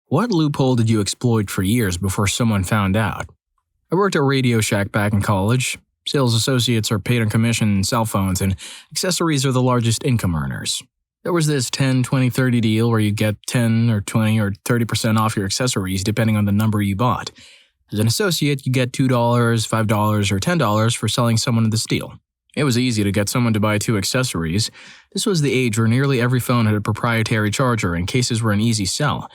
What loophole did you exploit for years before someone found out? I worked at Radio Shack back in college. Sales associates are paid on commission and cell phones, and accessories are the largest income earners. There was this 10, 20, 30 deal where you get 10 or 20 or 30% off your accessories depending on the number you bought. As an associate, you get $2, $5, or $10 for selling someone this deal. It was easy to get someone to buy 2 accessories. This was the age where nearly every phone had a proprietary charger and cases were an easy sell.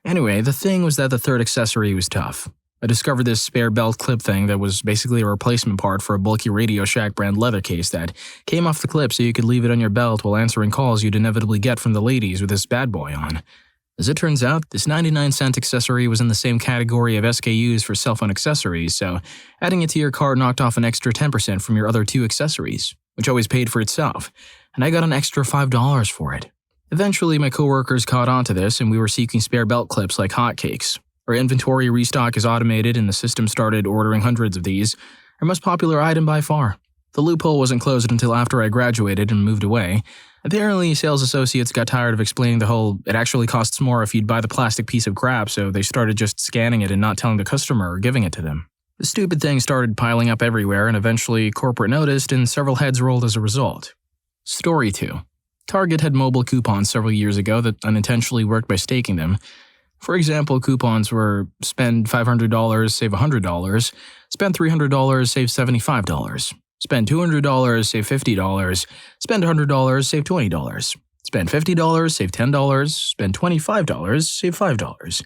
Anyway, the thing was that the 3rd accessory was tough. I discovered this spare belt clip thing that was basically a replacement part for a bulky Radio Shack brand leather case that came off the clip so you could leave it on your belt while answering calls you'd inevitably get from the ladies with this bad boy on. As it turns out, this 99-cent accessory was in the same category of SKUs for cell phone accessories, so adding it to your cart knocked off an extra 10% from your other 2 accessories, which always paid for itself, and I got an extra $5 for it. Eventually, my coworkers caught on to this, and we were seeking spare belt clips like hotcakes. Our inventory restock is automated, and the system started ordering hundreds of these, our most popular item by far. The loophole wasn't closed until after I graduated and moved away. Apparently, sales associates got tired of explaining the whole "it actually costs more if you'd buy the plastic piece of crap," so they started just scanning it and not telling the customer or giving it to them. The stupid thing started piling up everywhere, and eventually corporate noticed, and several heads rolled as a result. Story 2. Target had mobile coupons several years ago that unintentionally worked by staking them. For example, coupons were spend $500, save $100, spend $300, save $75, spend $200, save $50, spend $100, save $20, spend $50, save $10, spend $25, save $5.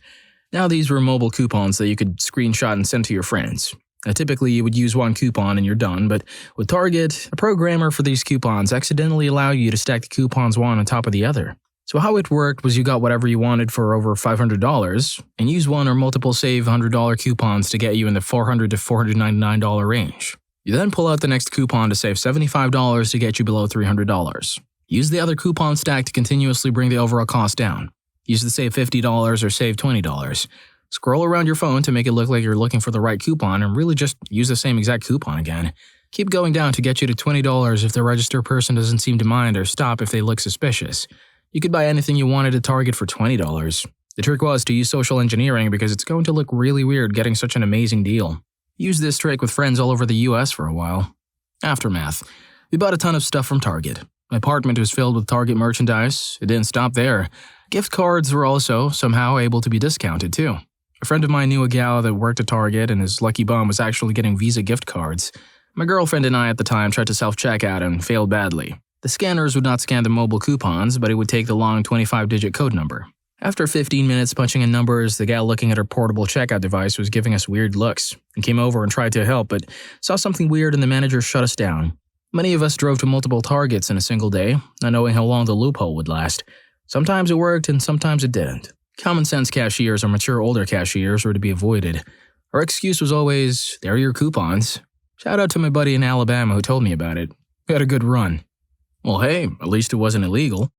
Now these were mobile coupons that you could screenshot and send to your friends. Typically, you would use one coupon and you're done, but with Target, a programmer for these coupons accidentally allowed you to stack the coupons one on top of the other. So how it worked was you got whatever you wanted for over $500 and use one or multiple save $100 coupons to get you in the $400 to $499 range. You then pull out the next coupon to save $75 to get you below $300. Use the other coupon stack to continuously bring the overall cost down. Use the save $50 or save $20. Scroll around your phone to make it look like you're looking for the right coupon and really just use the same exact coupon again. Keep going down to get you to $20 if the register person doesn't seem to mind or stop if they look suspicious. You could buy anything you wanted at Target for $20. The trick was to use social engineering because it's going to look really weird getting such an amazing deal. Use this trick with friends all over the US for a while. Aftermath. We bought a ton of stuff from Target. My apartment was filled with Target merchandise. It didn't stop there. Gift cards were also somehow able to be discounted too. A friend of mine knew a gal that worked at Target and his lucky bum was actually getting Visa gift cards. My girlfriend and I at the time tried to self-checkout and failed badly. The scanners would not scan the mobile coupons, but it would take the long 25-digit code number. After 15 minutes punching in numbers, the gal looking at her portable checkout device was giving us weird looks and came over and tried to help, but saw something weird and the manager shut us down. Many of us drove to multiple Targets in a single day, not knowing how long the loophole would last. Sometimes it worked and sometimes it didn't. Common sense cashiers or mature older cashiers were to be avoided. Our excuse was always, "There are your coupons." Shout out to my buddy in Alabama who told me about it. We had a good run. Well, hey, at least it wasn't illegal.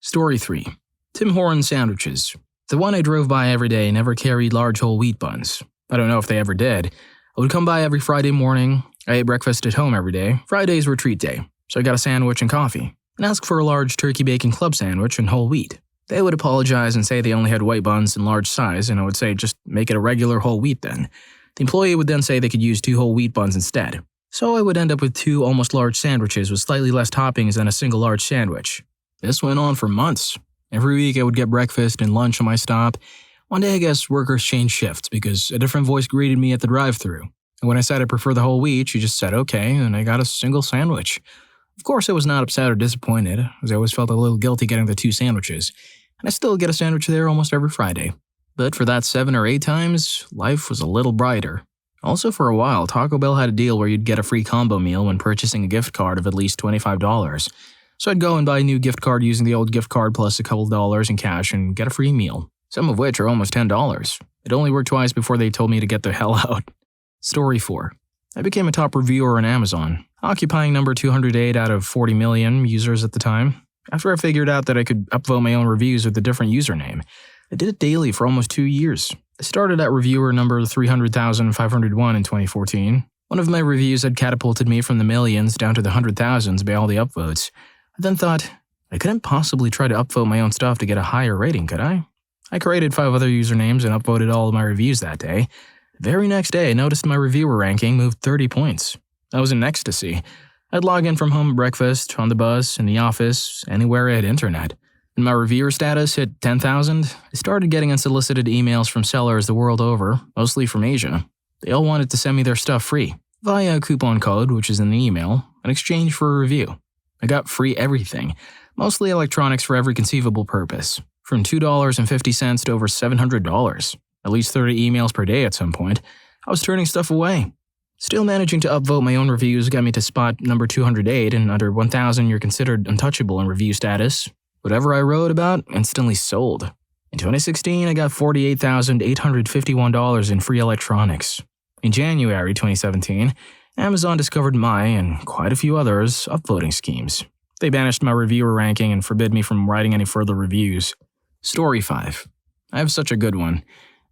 Story 3. Tim Hortons sandwiches. The one I drove by every day never carried large whole wheat buns. I don't know if they ever did. I would come by every Friday morning. I ate breakfast at home every day. Fridays were treat day, so I got a sandwich and coffee, and asked for a large turkey bacon club sandwich and whole wheat. They would apologize and say they only had white buns in large size, and I would say just make it a regular whole wheat then. The employee would then say they could use 2 whole wheat buns instead. So I would end up with 2 almost large sandwiches with slightly less toppings than a single large sandwich. This went on for months. Every week I would get breakfast and lunch on my stop. One day I guess workers changed shifts because a different voice greeted me at the drive-thru. And when I said I prefer the whole wheat, she just said okay, and I got a single sandwich. Of course I was not upset or disappointed, as I always felt a little guilty getting the 2 sandwiches. And I still get a sandwich there almost every Friday. But for that 7 or 8 times, life was a little brighter. Also for a while, Taco Bell had a deal where you'd get a free combo meal when purchasing a gift card of at least $25. So I'd go and buy a new gift card using the old gift card plus a couple dollars in cash and get a free meal, some of which are almost $10. It only worked twice before they told me to get the hell out. Story 4. I became a top reviewer on Amazon, occupying number 208 out of 40 million users at the time. After I figured out that I could upvote my own reviews with a different username, I did it daily for almost 2 years. I started at reviewer number 300,501 in 2014. One of my reviews had catapulted me from the millions down to the 100,000s by all the upvotes. I then thought, I couldn't possibly try to upvote my own stuff to get a higher rating, could I? I created 5 other usernames and upvoted all of my reviews that day. The very next day, I noticed my reviewer ranking moved 30 points. I was in ecstasy. I'd log in from home at breakfast, on the bus, in the office, anywhere I had internet. When my reviewer status hit 10,000, I started getting unsolicited emails from sellers the world over, mostly from Asia. They all wanted to send me their stuff free, via a coupon code, which is in the email, in exchange for a review. I got free everything, mostly electronics for every conceivable purpose, from $2.50 to over $700. At least 30 emails per day at some point. I was turning stuff away. Still managing to upvote my own reviews got me to spot number 208, and under 1,000 you're considered untouchable in review status. Whatever I wrote about instantly sold. In 2016, I got $48,851 in free electronics. In January 2017, Amazon discovered my, and quite a few others, upvoting schemes. They banished my reviewer ranking and forbid me from writing any further reviews. Story 5. I have such a good one.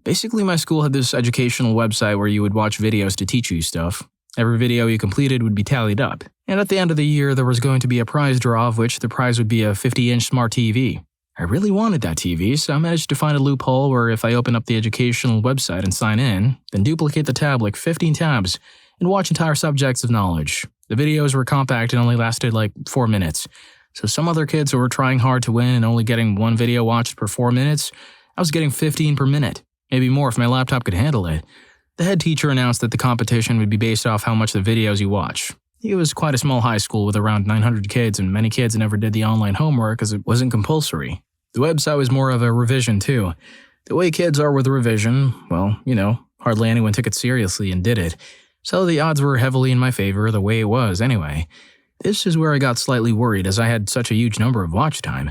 Basically, my school had this educational website where you would watch videos to teach you stuff. Every video you completed would be tallied up, and at the end of the year there was going to be a prize draw, of which the prize would be a 50-inch smart TV. I really wanted that TV, so I managed to find a loophole where if I open up the educational website and sign in, then duplicate the tab like 15 tabs, and watch entire subjects of knowledge. The videos were compact and only lasted like 4 minutes, so some other kids who were trying hard to win and only getting one video watched per 4 minutes, I was getting 15 per minute, maybe more if my laptop could handle it. The head teacher announced that the competition would be based off how much the videos you watch. It was quite a small high school with around 900 kids, and many kids never did the online homework as it wasn't compulsory. The website was more of a revision too. The way kids are with revision, well, hardly anyone took it seriously and did it. So the odds were heavily in my favor the way it was anyway. This is where I got slightly worried as I had such a huge number of watch time.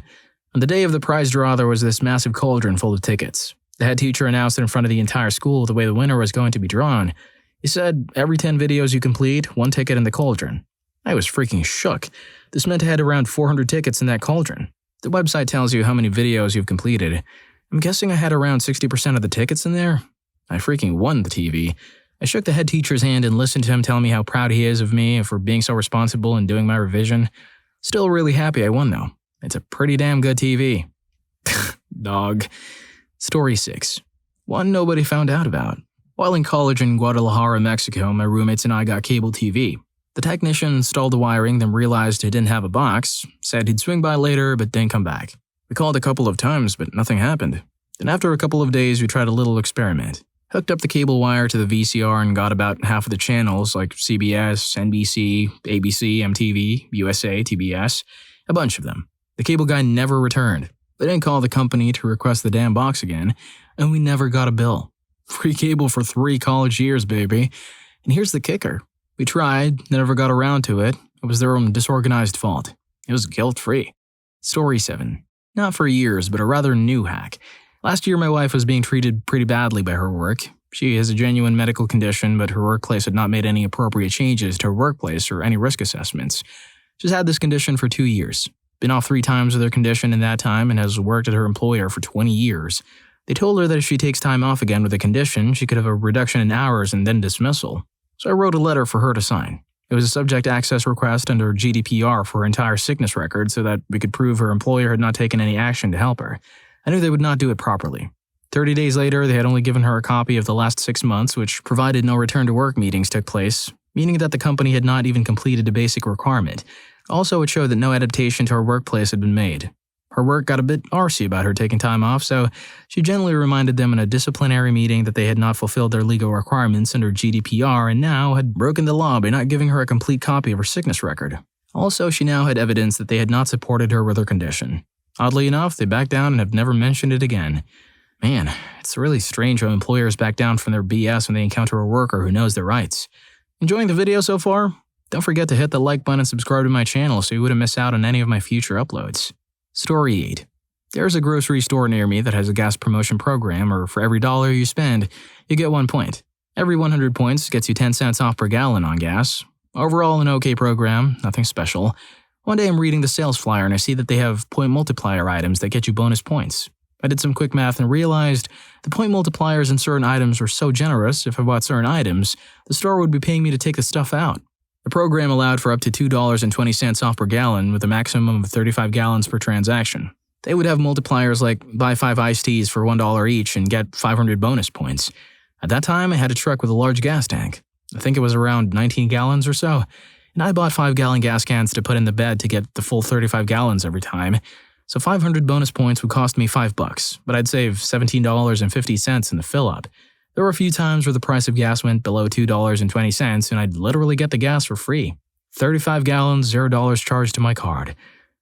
On the day of the prize draw, there was this massive cauldron full of tickets. The head teacher announced it in front of the entire school the way the winner was going to be drawn. He said, every 10 videos you complete, 1 ticket in the cauldron. I was freaking shook. This meant I had around 400 tickets in that cauldron. The website tells you how many videos you've completed. I'm guessing I had around 60% of the tickets in there. I freaking won the TV. I shook the head teacher's hand and listened to him tell me how proud he is of me for being so responsible and doing my revision. Still really happy I won though. It's a pretty damn good TV. Dog. Story 6. One nobody found out about. While in college in Guadalajara, Mexico, my roommates and I got cable TV. The technician installed the wiring, then realized it didn't have a box, said he'd swing by later, but didn't come back. We called a couple of times, but nothing happened. Then after a couple of days, we tried a little experiment. Hooked up the cable wire to the VCR and got about half of the channels like CBS, NBC, ABC, MTV, USA, TBS, a bunch of them. The cable guy never returned. They didn't call the company to request the damn box again, and we never got a bill. Free cable for 3 college years, baby. And here's the kicker. We tried, never got around to it. It was their own disorganized fault. It was guilt-free. Story 7. Not for years, but a rather new hack. Last year, my wife was being treated pretty badly by her work. She has a genuine medical condition, but her workplace had not made any appropriate changes to her workplace or any risk assessments. She's had this condition for 2 years. Been off 3 times with her condition in that time and has worked at her employer for 20 years. They told her that if she takes time off again with the condition, she could have a reduction in hours and then dismissal. So I wrote a letter for her to sign. It was a subject access request under GDPR for her entire sickness record so that we could prove her employer had not taken any action to help her. I knew they would not do it properly. 30 days later, they had only given her a copy of the last 6 months, which provided no return to work meetings took place, meaning that the company had not even completed a basic requirement. Also, it showed that no adaptation to her workplace had been made. Her work got a bit arsy about her taking time off, so she gently reminded them in a disciplinary meeting that they had not fulfilled their legal requirements under GDPR and now had broken the law by not giving her a complete copy of her sickness record. Also, she now had evidence that they had not supported her with her condition. Oddly enough, they backed down and have never mentioned it again. Man, it's really strange how employers back down from their BS when they encounter a worker who knows their rights. Enjoying the video so far? Don't forget to hit the like button and subscribe to my channel so you wouldn't miss out on any of my future uploads. Story 8. There's a grocery store near me that has a gas promotion program where for every $1 you spend, you get 1 point. Every 100 points gets you 10 cents off per gallon on gas. Overall, an okay program, nothing special. One day I'm reading the sales flyer and I see that they have point multiplier items that get you bonus points. I did some quick math and realized the point multipliers in certain items were so generous, if I bought certain items, the store would be paying me to take the stuff out. The program allowed for up to $2.20 off per gallon with a maximum of 35 gallons per transaction. They would have multipliers like buy 5 iced teas for $1 each and get 500 bonus points. At that time, I had a truck with a large gas tank. I think it was around 19 gallons or so, and I bought 5-gallon gas cans to put in the bed to get the full 35 gallons every time. So 500 bonus points would cost me $5, but I'd save $17.50 in the fill-up. There were a few times where the price of gas went below $2.20 and I'd literally get the gas for free. 35 gallons, $0 charged to my card.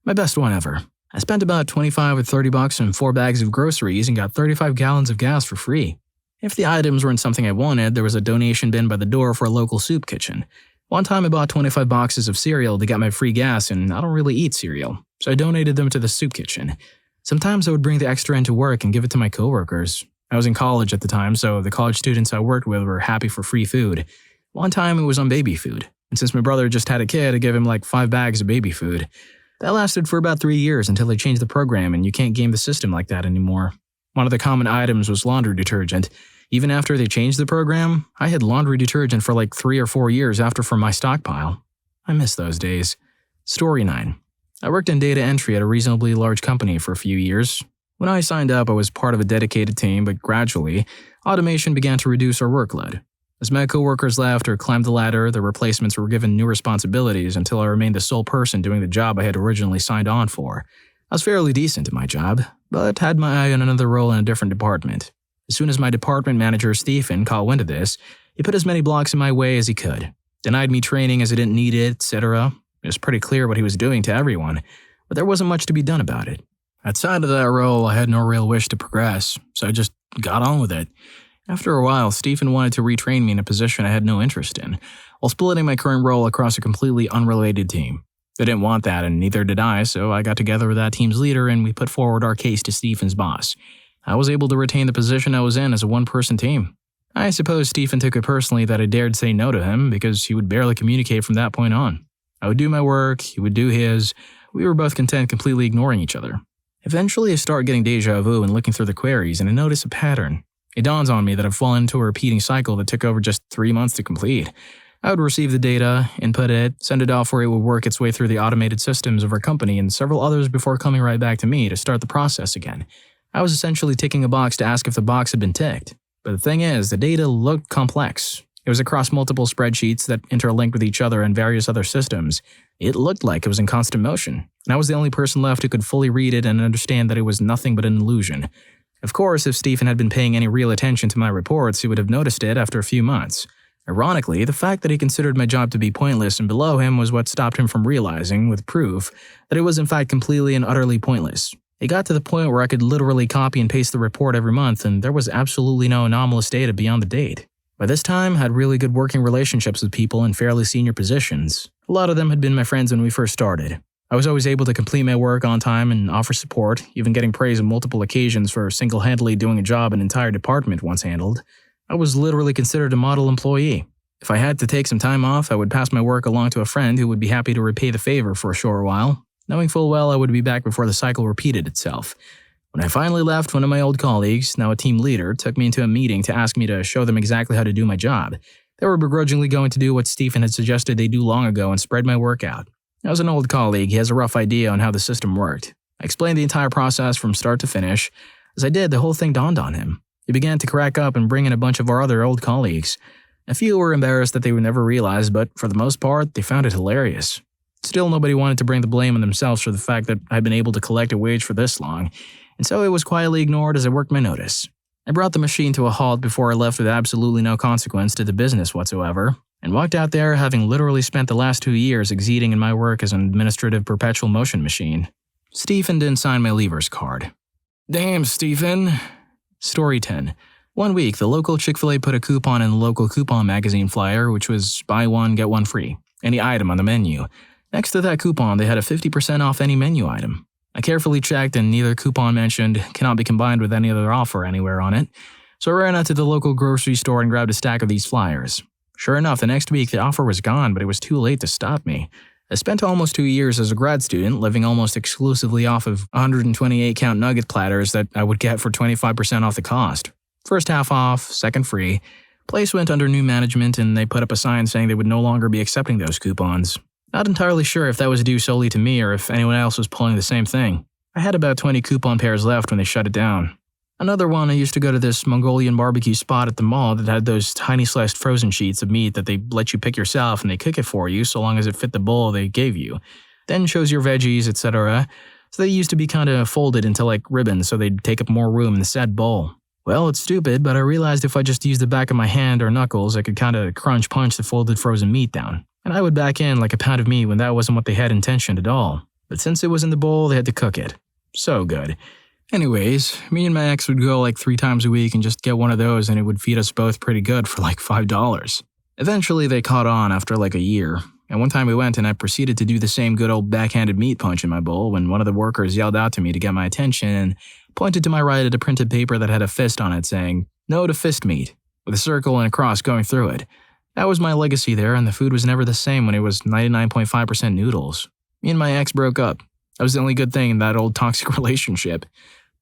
My best one ever. I spent about $25 or $30 on 4 bags of groceries and got 35 gallons of gas for free. If the items weren't something I wanted, there was a donation bin by the door for a local soup kitchen. One time I bought 25 boxes of cereal to get my free gas, and I don't really eat cereal, so I donated them to the soup kitchen. Sometimes I would bring the extra into work and give it to my coworkers. I was in college at the time, so the college students I worked with were happy for free food. One time it was on baby food, and since my brother just had a kid, I gave him like 5 bags of baby food. That lasted for about 3 years until they changed the program and you can't game the system like that anymore. One of the common items was laundry detergent. Even after they changed the program, I had laundry detergent for like 3 or 4 years after from my stockpile. I miss those days. Story 9. I worked in data entry at a reasonably large company for a few years. When I signed up, I was part of a dedicated team, but gradually, automation began to reduce our workload. As my coworkers left or climbed the ladder, the replacements were given new responsibilities until I remained the sole person doing the job I had originally signed on for. I was fairly decent at my job, but had my eye on another role in a different department. As soon as my department manager, Stephen, caught wind of this, he put as many blocks in my way as he could, denied me training as I didn't need it, etc. It was pretty clear what he was doing to everyone, but there wasn't much to be done about it. Outside of that role, I had no real wish to progress, so I just got on with it. After a while, Stephen wanted to retrain me in a position I had no interest in, while splitting my current role across a completely unrelated team. They didn't want that, and neither did I, so I got together with that team's leader and we put forward our case to Stephen's boss. I was able to retain the position I was in as a one-person team. I suppose Stephen took it personally that I dared say no to him because he would barely communicate from that point on. I would do my work, he would do his. We were both content completely ignoring each other. Eventually, I start getting deja vu and looking through the queries, and I notice a pattern. It dawns on me that I've fallen into a repeating cycle that took over just 3 months to complete. I would receive the data, input it, send it off where it would work its way through the automated systems of our company and several others before coming right back to me to start the process again. I was essentially ticking a box to ask if the box had been ticked. But the thing is, the data looked complex. It was across multiple spreadsheets that interlinked with each other and various other systems. It looked like it was in constant motion, and I was the only person left who could fully read it and understand that it was nothing but an illusion. Of course, if Stephen had been paying any real attention to my reports, he would have noticed it after a few months. Ironically, the fact that he considered my job to be pointless and below him was what stopped him from realizing, with proof, that it was in fact completely and utterly pointless. It got to the point where I could literally copy and paste the report every month, and there was absolutely no anomalous data beyond the date. By this time, I had really good working relationships with people in fairly senior positions. A lot of them had been my friends when we first started. I was always able to complete my work on time and offer support, even getting praise on multiple occasions for single-handedly doing a job an entire department once handled. I was literally considered a model employee. If I had to take some time off, I would pass my work along to a friend who would be happy to repay the favor for a short while, knowing full well I would be back before the cycle repeated itself. When I finally left, one of my old colleagues, now a team leader, took me into a meeting to ask me to show them exactly how to do my job. They were begrudgingly going to do what Stephen had suggested they do long ago and spread my work out. As an old colleague, he has a rough idea on how the system worked. I explained the entire process from start to finish. As I did, the whole thing dawned on him. He began to crack up and bring in a bunch of our other old colleagues. A few were embarrassed that they would never realize, but for the most part, they found it hilarious. Still, nobody wanted to bring the blame on themselves for the fact that I'd been able to collect a wage for this long, and so it was quietly ignored as I worked my notice. I brought the machine to a halt before I left with absolutely no consequence to the business whatsoever, and walked out there having literally spent the last 2 years exceeding in my work as an administrative perpetual motion machine. Stephen didn't sign my leavers card. Damn, Stephen. Story 10. One week, the local Chick-fil-A put a coupon in the local coupon magazine flyer, which was buy one, get one free, any item on the menu. Next to that coupon, they had a 50% off any menu item. I carefully checked and neither coupon mentioned cannot be combined with any other offer anywhere on it, so I ran out to the local grocery store and grabbed a stack of these flyers. Sure enough, the next week the offer was gone, but it was too late to stop me. I spent almost 2 years as a grad student living almost exclusively off of 128-count nugget platters that I would get for 25% off the cost. First half off, second free. Place went under new management and they put up a sign saying they would no longer be accepting those coupons. Not entirely sure if that was due solely to me or if anyone else was pulling the same thing. I had about 20 coupon pairs left when they shut it down. Another one, I used to go to this Mongolian barbecue spot at the mall that had those tiny sliced frozen sheets of meat that they let you pick yourself and they cook it for you so long as it fit the bowl they gave you. Then chose your veggies, etc. So they used to be kind of folded into like ribbons so they'd take up more room in the said bowl. Well, it's stupid, but I realized if I just used the back of my hand or knuckles, I could kind of punch the folded frozen meat down. And I would back in like a pound of meat when that wasn't what they had intentioned at all. But since it was in the bowl, they had to cook it. So good. Anyways, me and my ex would go like 3 times a week and just get one of those and it would feed us both pretty good for like $5. Eventually they caught on after like a year, and one time we went and I proceeded to do the same good old backhanded meat punch in my bowl when one of the workers yelled out to me to get my attention and pointed to my right at a printed paper that had a fist on it saying, "No to fist meat," with a circle and a cross going through it. That was my legacy there, and the food was never the same when it was 99.5% noodles. Me and my ex broke up. That was the only good thing in that old toxic relationship.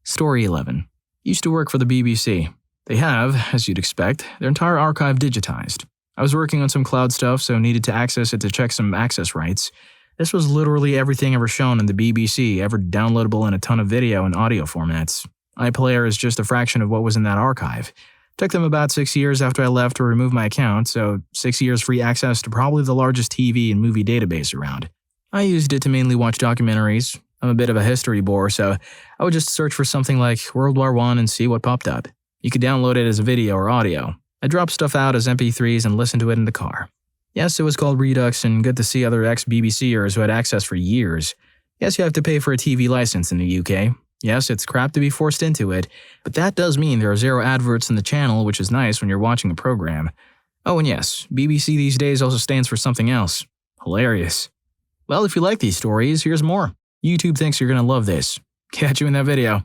Story 11. Used to work for the BBC. They have, as you'd expect, their entire archive digitized. I was working on some cloud stuff, so needed to access it to check some access rights. This was literally everything ever shown in the BBC, ever downloadable in a ton of video and audio formats. iPlayer is just a fraction of what was in that archive. Took them about 6 years after I left to remove my account, so 6 years free access to probably the largest TV and movie database around. I used it to mainly watch documentaries. I'm a bit of a history bore, so I would just search for something like World War I and see what popped up. You could download it as a video or audio. I dropped stuff out as MP3s and listened to it in the car. Yes, it was called Redux and good to see other ex-BBCers who had access for years. Yes, you have to pay for a TV license in the UK. Yes, it's crap to be forced into it, but that does mean there are 0 adverts in the channel, which is nice when you're watching a program. Oh, and yes, BBC these days also stands for something else. Hilarious. Well, if you like these stories, here's more. YouTube thinks you're gonna love this. Catch you in that video.